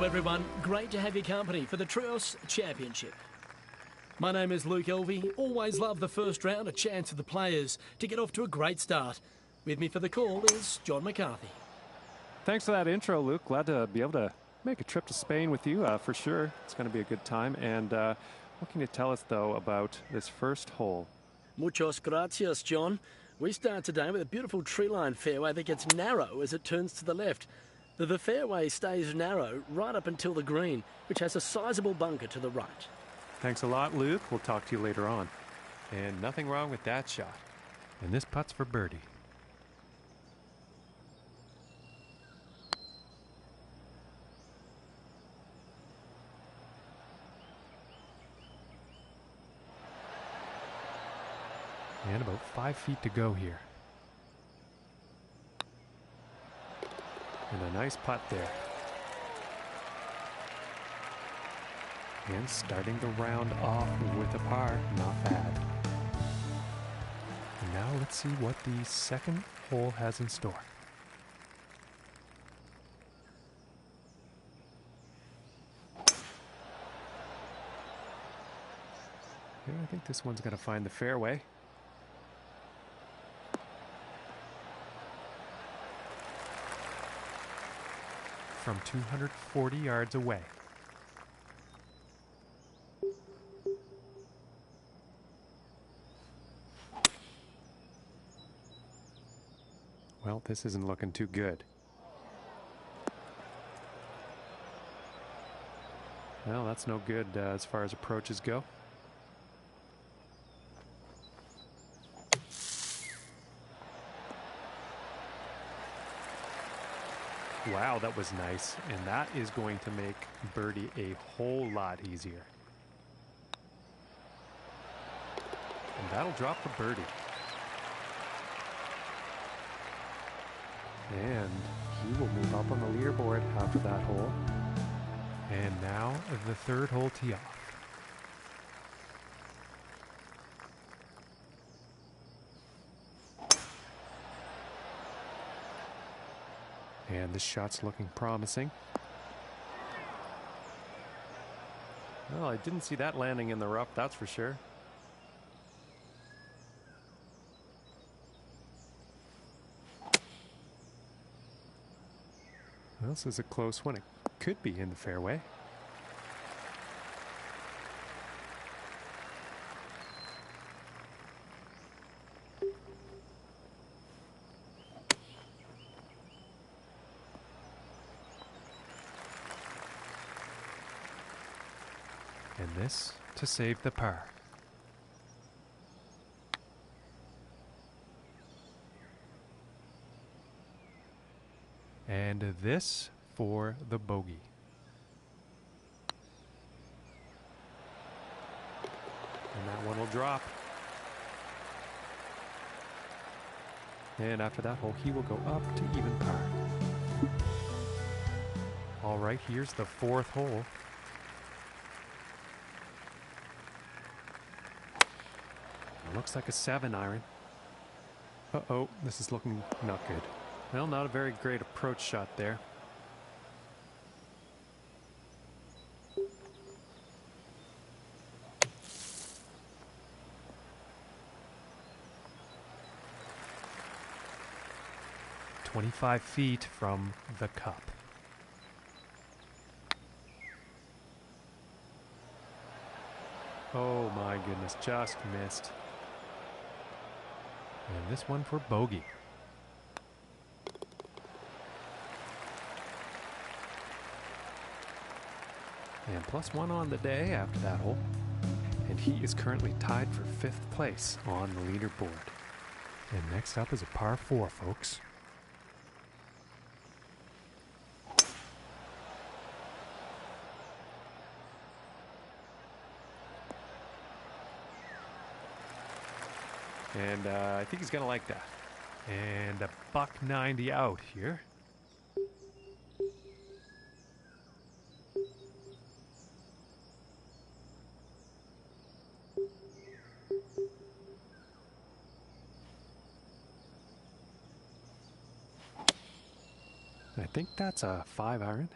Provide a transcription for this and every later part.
everyone, great to have your company for the Trios Championship. My name is Luke Elvey. Always love the first round, a chance for the players to get off to a great start. With me for the call is John McCarthy. Thanks for that intro, Luke. Glad to be able to make a trip to Spain with you, for sure. It's going to be a good time. And what can you tell us, though, about this first hole? Muchos gracias, John. We start today with a beautiful tree-lined fairway that gets narrow as it turns to the left. The fairway stays narrow right up until the green, which has a sizable bunker to the right. Thanks a lot, Luke. We'll talk to you later on. And nothing wrong with that shot. And this putt's for birdie. And about 5 feet to go here. And a nice putt there. And starting the round off with a par, not bad. And now let's see what the second hole has in store. Yeah, I think this one's going to find the fairway. From 240 yards away. Well, this isn't looking too good. Well, that's no good as far as approaches go. Wow, that was nice. And that is going to make birdie a whole lot easier. And that'll drop the birdie. And he will move up on the leaderboard after that hole. And now the third hole tee off. And this shot's looking promising. Well, I didn't see that landing in the rough, that's for sure. Well, this is a close one. It could be in the fairway. And this to save the par. And this for the bogey. And that one will drop. And after that hole, he will go up to even par. All right, here's the fourth hole. Looks like a 7-iron. Uh-oh, this is looking not good. Well, not a very great approach shot there. "25 feet from the cup." Oh my goodness, just missed. And this one for bogey. And +1 on the day after that hole. And he is currently tied for 5th place on the leaderboard. And next up is a par 4, folks. And I think he's going to like that. And a $190 out here. I think that's a 5-iron.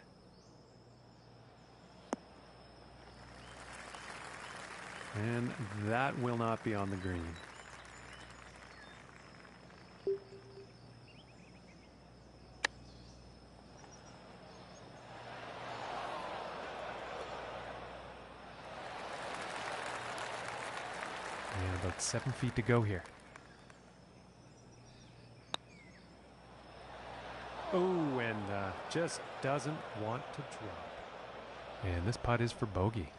And that will not be on the green. And about 7 feet to go here. Oh, and just doesn't want to drop. And this putt is for bogey.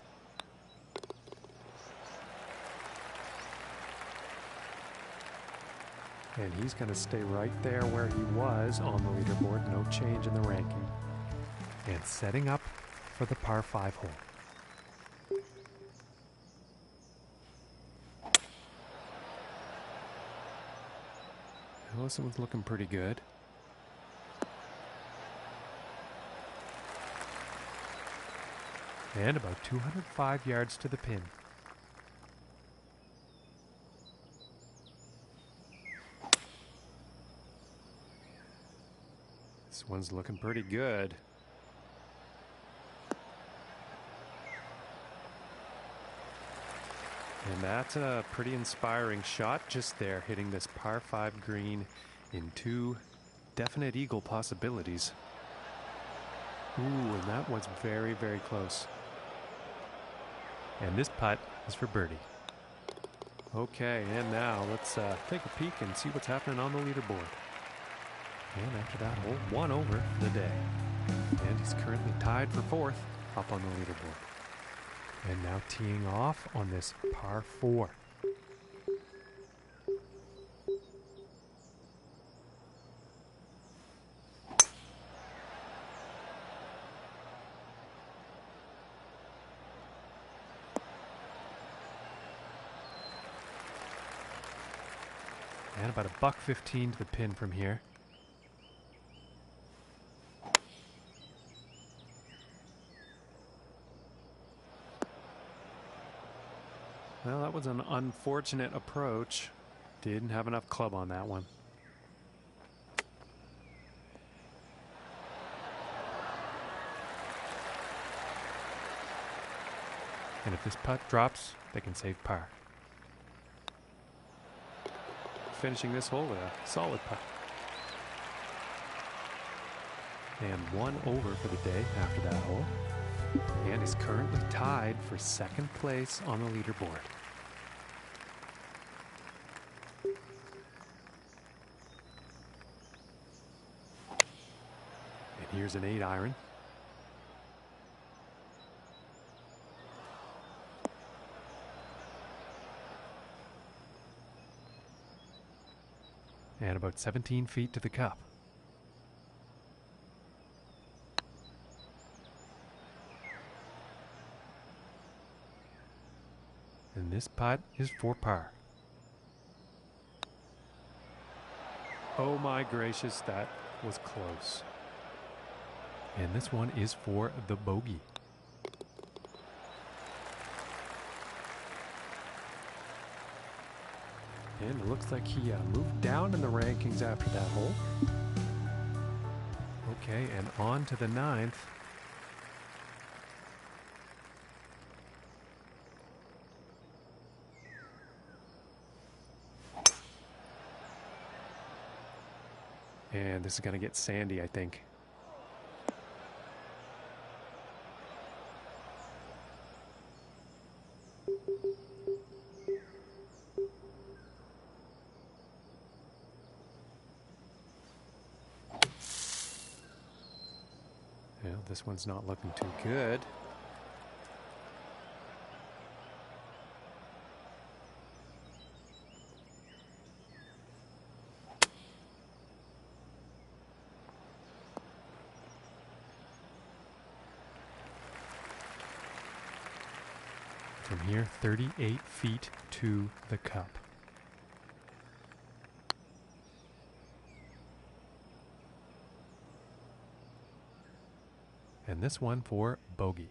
And he's going to stay right there where he was on the leaderboard. No change in the ranking. And setting up for the par 5 hole. Well, this one's looking pretty good. And about 205 yards to the pin. This one's looking pretty good. And that's a pretty inspiring shot just there, hitting this par 5 green in 2 definite eagle possibilities. Ooh, and that was very, very close. And this putt is for birdie. Okay, and now let's take a peek and see what's happening on the leaderboard. And after that hole, 1 over for the day. And he's currently tied for 4th up on the leaderboard. And now teeing off on this par 4. And about $1.15 to the pin from here. Well, that was an unfortunate approach. Didn't have enough club on that one. And if this putt drops, they can save par. Finishing this hole with a solid putt. And 1 over for the day after that hole. And is currently tied for 2nd place on the leaderboard. And here's an 8-iron. And about 17 feet to the cup. And this putt is for par. Oh my gracious, that was close. And this one is for the bogey. And it looks like he moved down in the rankings after that hole. Okay, and on to the 9th. And this is going to get sandy, I think. Well, this one's not looking too good. From here, 38 feet to the cup. And this one for bogey.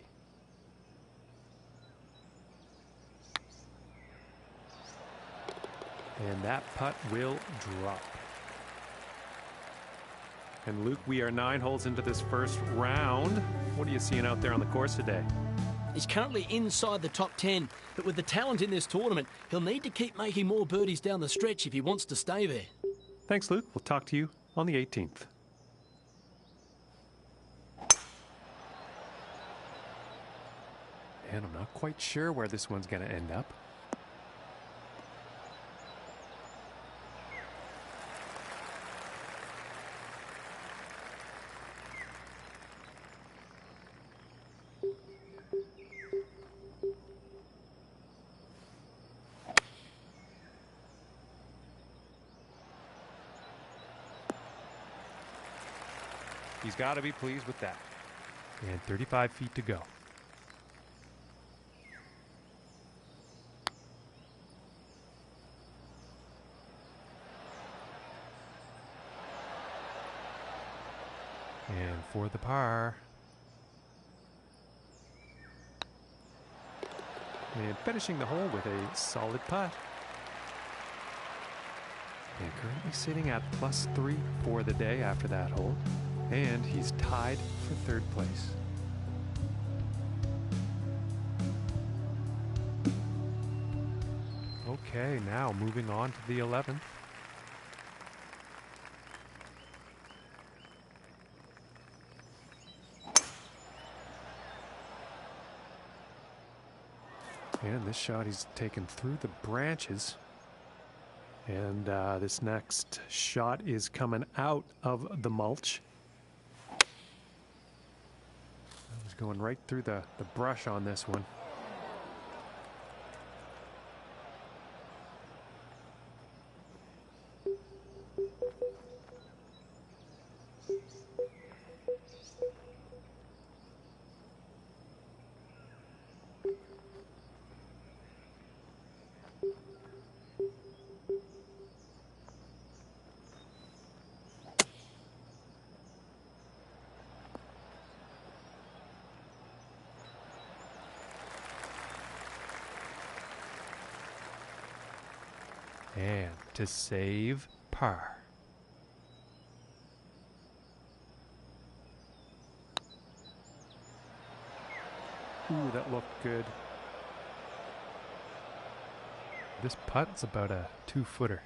And that putt will drop. And Luke, we are 9 holes into this first round. What are you seeing out there on the course today? He's currently inside the top 10, but with the talent in this tournament, he'll need to keep making more birdies down the stretch if he wants to stay there. Thanks, Luke. We'll talk to you on the 18th. And I'm not quite sure where this one's going to end up. He's got to be pleased with that. And 35 feet to go. And for the par. And finishing the hole with a solid putt. And currently sitting at +3 for the day after that hole. And he's tied for third place. Okay, now moving on to the 11th. And this shot he's taken through the branches. And this next shot is coming out of the mulch. He's going right through the brush on this one. And to save par. Ooh, that looked good. This putt's about a 2-footer.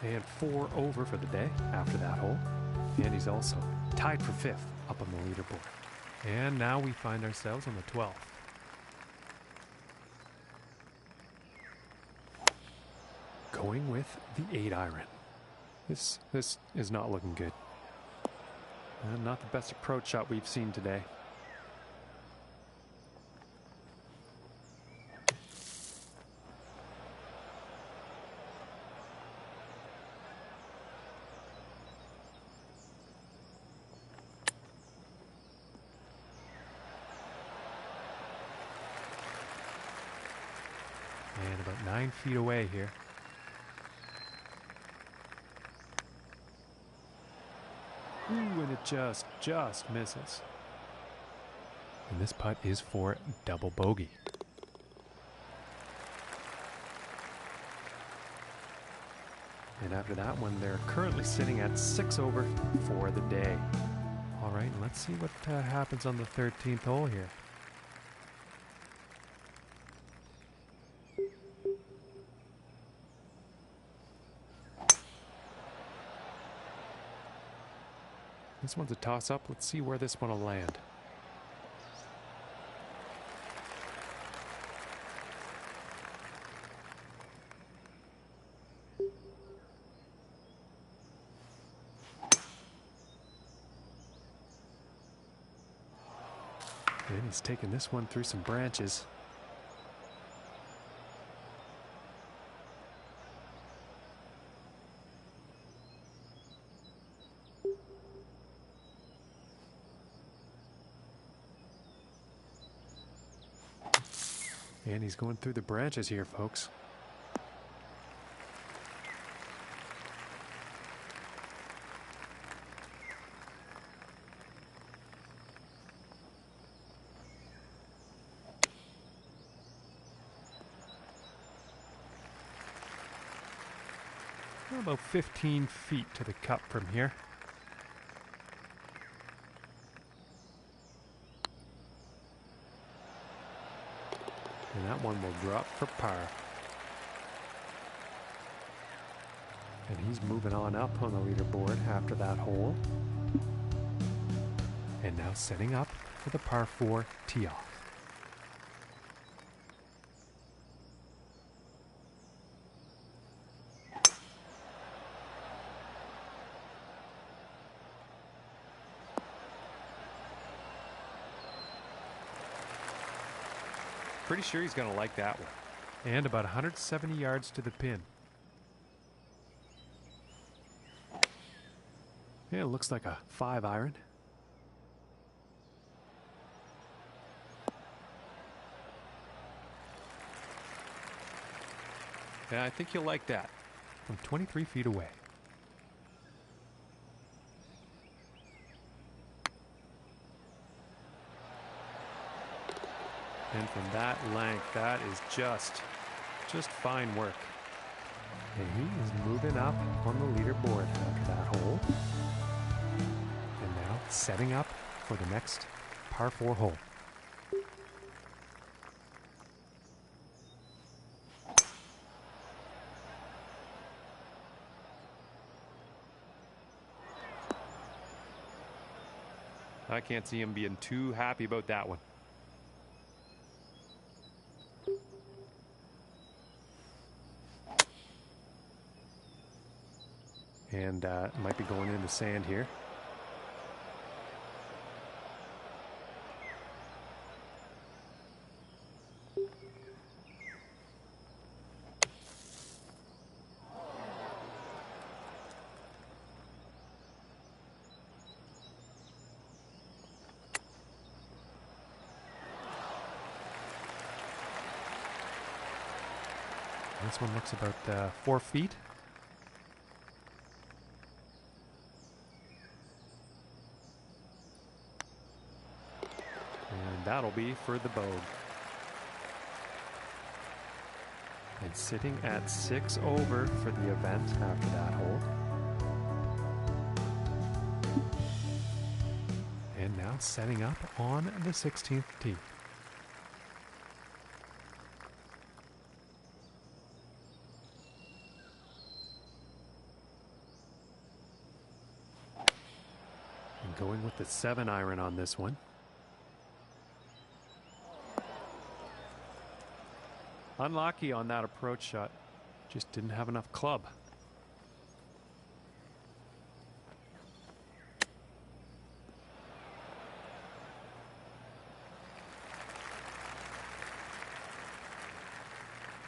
And 4 over for the day after that hole. And he's also tied for 5th up on the leaderboard. And now we find ourselves on the 12th. Going with the 8-iron. This is not looking good. And not the best approach shot we've seen today. And about 9 feet away here. Ooh, and it just misses. And this putt is for double bogey. And after that one, they're currently sitting at 6 over for the day. All right, let's see what happens on the 13th hole here. This one's a toss-up. Let's see where this one will land. And he's taking this one through some branches. And he's going through the branches here, folks. About 15 feet to the cup from here. And that one will drop for par. And he's moving on up on the leaderboard after that hole. And now setting up for the par 4 tee-off. Pretty sure he's going to like that one. And about 170 yards to the pin. Yeah, it looks like a 5-iron. Yeah, I think you'll like that. From 23 feet away. And from that length, that is just fine work. And he is moving up on the leaderboard after that hole. And now setting up for the next par 4 hole. I can't see him being too happy about that one. And might be going into sand here. This one looks about 4 feet. And that'll be for the bogue. And sitting at 6 over for the event after that hole. And now setting up on the 16th tee. And going with the 7-iron on this one. Unlucky on that approach shot. Just didn't have enough club.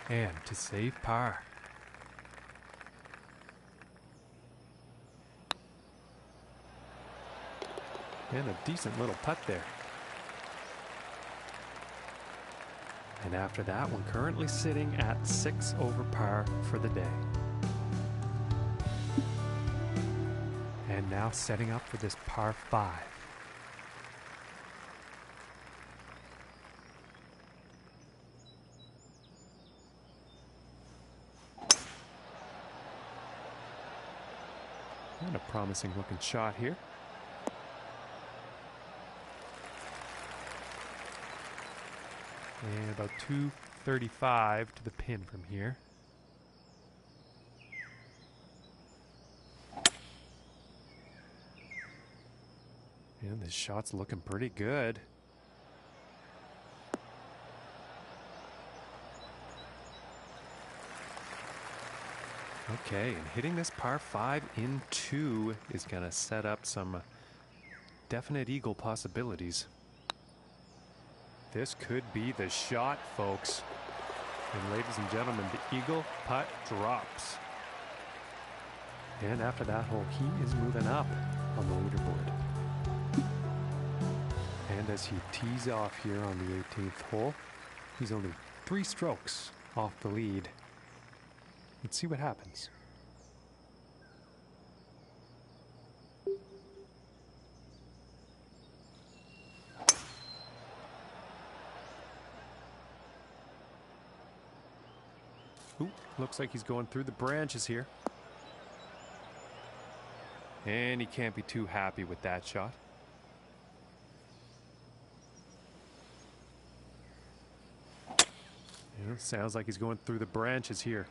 And to save par. And a decent little putt there. And after that, we're currently sitting at 6 over par for the day. And now setting up for this par 5. And a promising looking shot here. And about 235 to the pin from here. And this shot's looking pretty good. Okay, and hitting this par 5 in 2 is going to set up some definite eagle possibilities. This could be the shot, folks. And ladies and gentlemen, the eagle putt drops. And after that hole, he is moving up on the leaderboard. And as he tees off here on the 18th hole, he's only 3 strokes off the lead. Let's see what happens. Ooh, looks like he's going through the branches here. And he can't be too happy with that shot. Yeah, sounds like he's going through the branches here.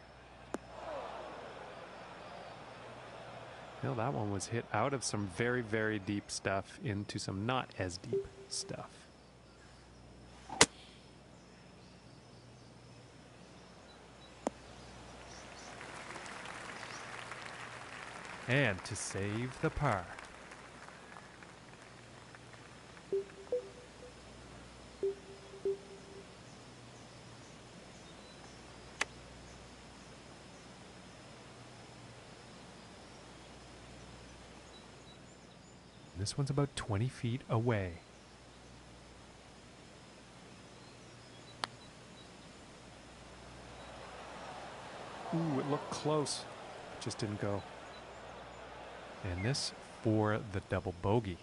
Well, that one was hit out of some very, very deep stuff into some not as deep stuff. And to save the par. This one's about 20 feet away. Ooh, it looked close. Just didn't go. And this for the double bogey.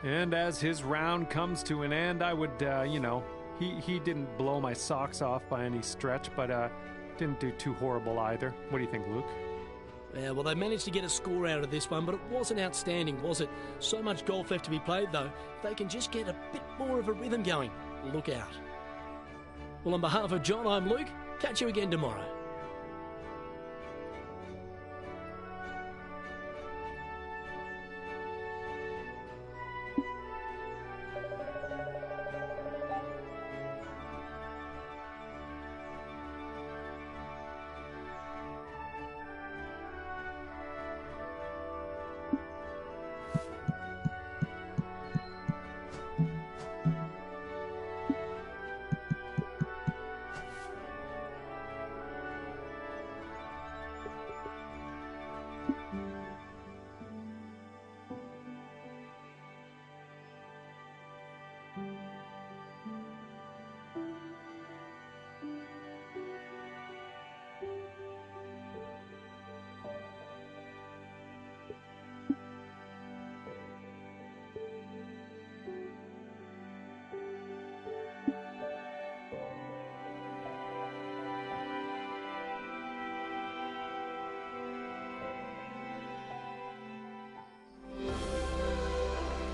And as his round comes to an end, I would, he didn't blow my socks off by any stretch, but didn't do too horrible either. What do you think, Luke? Yeah, well, they managed to get a score out of this one, but it wasn't outstanding, was it? So much golf left to be played, though. If they can just get a bit more of a rhythm going, look out. Well, on behalf of John, I'm Luke. Catch you again tomorrow.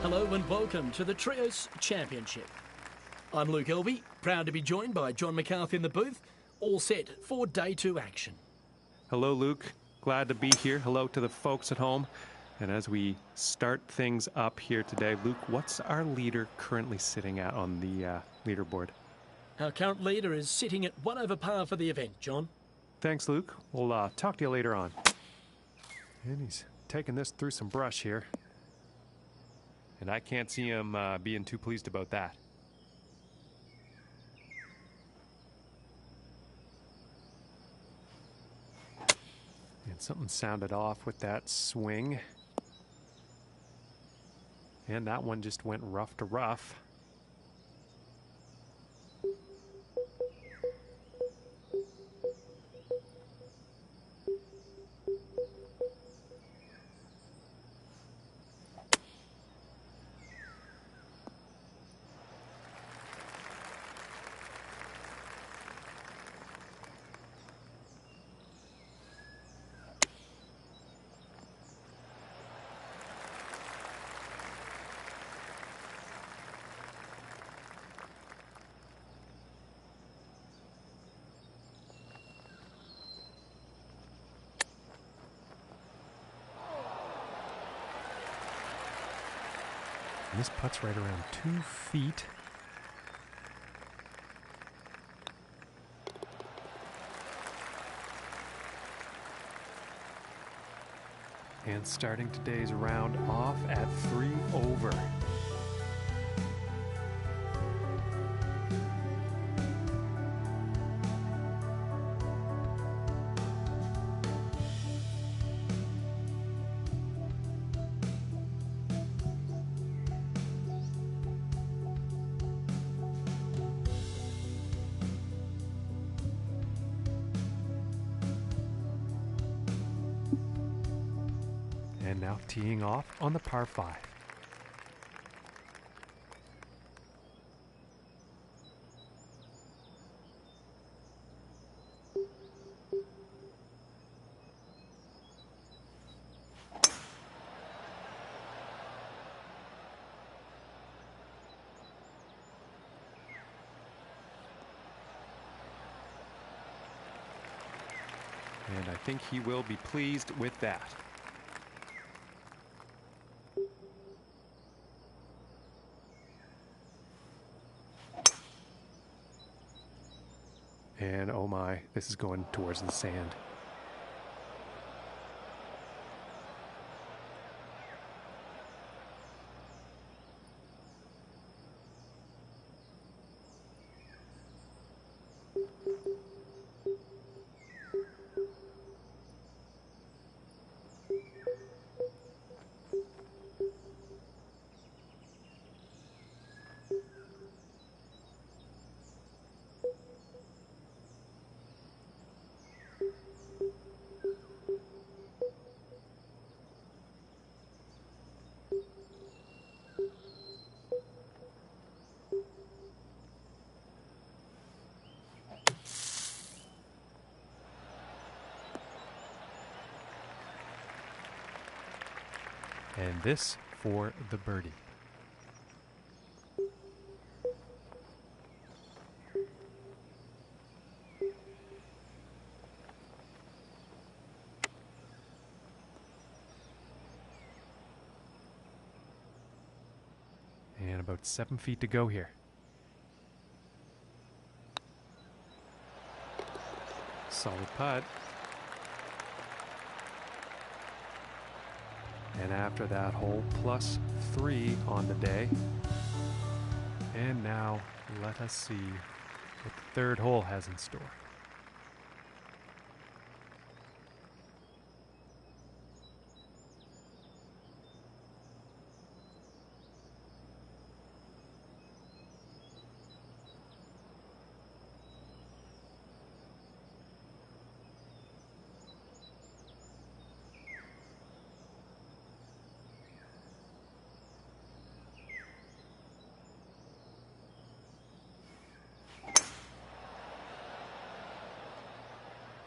Hello and welcome to the Trios Championship. I'm Luke Elvey, proud to be joined by John McCarthy in the booth, all set for day 2 action. Hello, Luke. Glad to be here. Hello to the folks at home. And as we start things up here today, Luke, what's our leader currently sitting at on the leaderboard? Our current leader is sitting at 1 over par for the event, John. Thanks, Luke. We'll talk to you later on. And he's taking this through some brush here. And I can't see him being too pleased about that. And something sounded off with that swing. And that one just went rough to rough. And this putt's right around 2 feet. And starting today's round off at 3 over. And now teeing off on the par 5. And I think he will be pleased with that. And oh my, this is going towards the sand. And this for the birdie. And about 7 feet to go here. Solid putt. And after that hole, +3 on the day. And now let us see what the third hole has in store.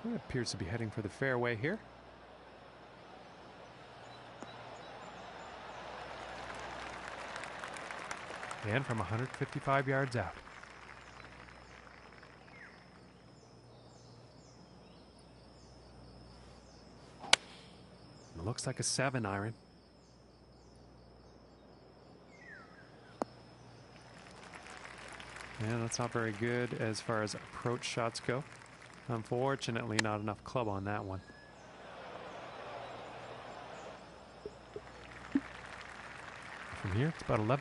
It appears to be heading for the fairway here. And from 155 yards out. It looks like a 7 iron. And that's not very good as far as approach shots go. Unfortunately, not enough club on that one. From here, it's about 11.